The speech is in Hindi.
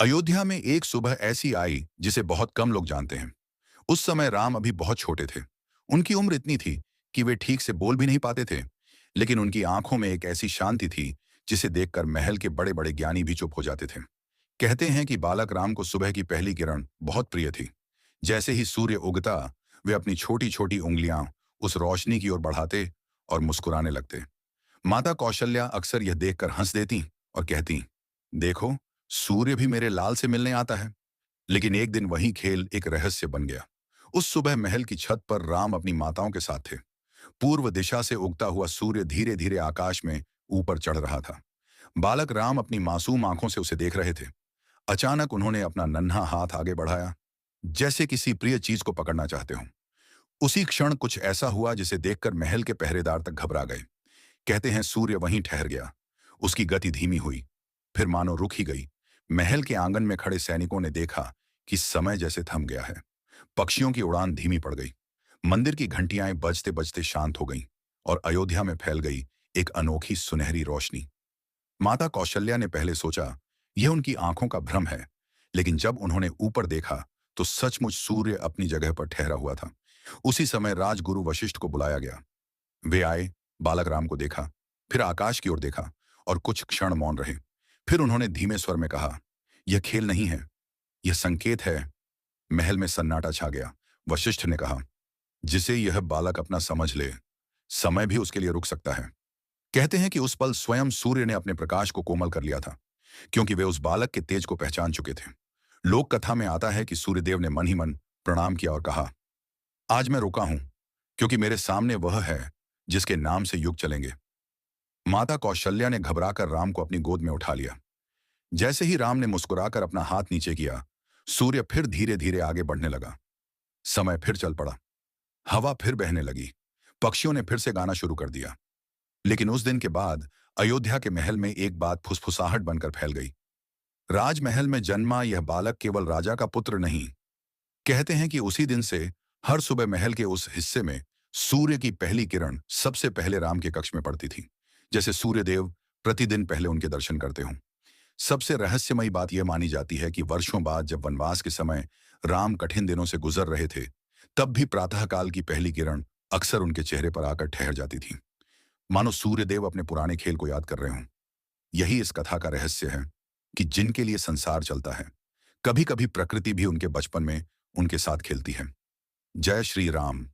अयोध्या में एक सुबह ऐसी आई जिसे बहुत कम लोग जानते हैं। उस समय राम अभी बहुत छोटे थे। उनकी उम्र इतनी थी कि वे ठीक से बोल भी नहीं पाते थे, लेकिन उनकी आंखों में एक ऐसी शांति थी जिसे देखकर महल के बड़े बड़े ज्ञानी भी चुप हो जाते थे। कहते हैं कि बालक राम को सुबह की पहली किरण बहुत प्रिय थी। जैसे ही सूर्य उगता, वे अपनी छोटी छोटी उंगलियां उस रोशनी की ओर बढ़ाते और मुस्कुराने लगते। माता कौशल्या अक्सर यह देखकर हंस देती और कहती, देखो, सूर्य भी मेरे लाल से मिलने आता है। लेकिन एक दिन वही खेल एक रहस्य बन गया। उस सुबह महल की छत पर राम अपनी माताओं के साथ थे। पूर्व दिशा से उगता हुआ सूर्य धीरे धीरे आकाश में ऊपर चढ़ रहा था। बालक राम अपनी मासूम आंखों से उसे देख रहे थे। अचानक उन्होंने अपना नन्हा हाथ आगे बढ़ाया, जैसे किसी प्रिय चीज को पकड़ना चाहते हो। उसी क्षण कुछ ऐसा हुआ जिसे देखकर महल के पहरेदार तक घबरा गए। कहते हैं सूर्य वहीं ठहर गया। उसकी गति धीमी हुई, फिर मानो रुक ही गई। महल के आंगन में खड़े सैनिकों ने देखा कि समय जैसे थम गया है। पक्षियों की उड़ान धीमी पड़ गई। मंदिर की घंटियां बजते बजते शांत हो गईं और अयोध्या में फैल गई एक अनोखी सुनहरी रोशनी। माता कौशल्या ने पहले सोचा यह उनकी आंखों का भ्रम है, लेकिन जब उन्होंने ऊपर देखा तो सचमुच सूर्य अपनी जगह पर ठहरा हुआ था। उसी समय राजगुरु वशिष्ठ को बुलाया गया। वे आए, बालक राम को देखा, फिर आकाश की ओर देखा और कुछ क्षण मौन रहे। फिर उन्होंने धीमे स्वर में कहा, यह खेल नहीं है, यह संकेत है। महल में सन्नाटा छा गया। वशिष्ठ ने कहा, जिसे यह बालक अपना समझ ले, समय भी उसके लिए रुक सकता है। कहते हैं कि उस पल स्वयं सूर्य ने अपने प्रकाश को कोमल कर लिया था, क्योंकि वे उस बालक के तेज को पहचान चुके थे। लोक कथा में आता है कि सूर्यदेव ने मन ही मन प्रणाम किया और कहा, आज मैं रुका हूं, क्योंकि मेरे सामने वह है जिसके नाम से युग चलेंगे। माता कौशल्या ने घबराकर राम को अपनी गोद में उठा लिया। जैसे ही राम ने मुस्कुराकर अपना हाथ नीचे किया, सूर्य फिर धीरे धीरे आगे बढ़ने लगा। समय फिर चल पड़ा। हवा फिर बहने लगी। पक्षियों ने फिर से गाना शुरू कर दिया। लेकिन उस दिन के बाद अयोध्या के महल में एक बात फुसफुसाहट बनकर फैल गई। राजमहल में जन्मा यह बालक केवल राजा का पुत्र नहीं। कहते हैं कि उसी दिन से हर सुबह महल के उस हिस्से में सूर्य की पहली किरण सबसे पहले राम के कक्ष में पड़ती थी, जैसे सूर्यदेव प्रतिदिन पहले उनके दर्शन करते हों। सबसे रहस्यमयी बात यह मानी जाती है कि वर्षों बाद जब वनवास के समय राम कठिन दिनों से गुजर रहे थे, तब भी प्रातःकाल की पहली किरण अक्सर उनके चेहरे पर आकर ठहर जाती थी, मानो सूर्यदेव अपने पुराने खेल को याद कर रहे हों। यही इस कथा का रहस्य है कि जिनके लिए संसार चलता है, कभी कभी प्रकृति भी उनके बचपन में उनके साथ खेलती है। जय श्री राम।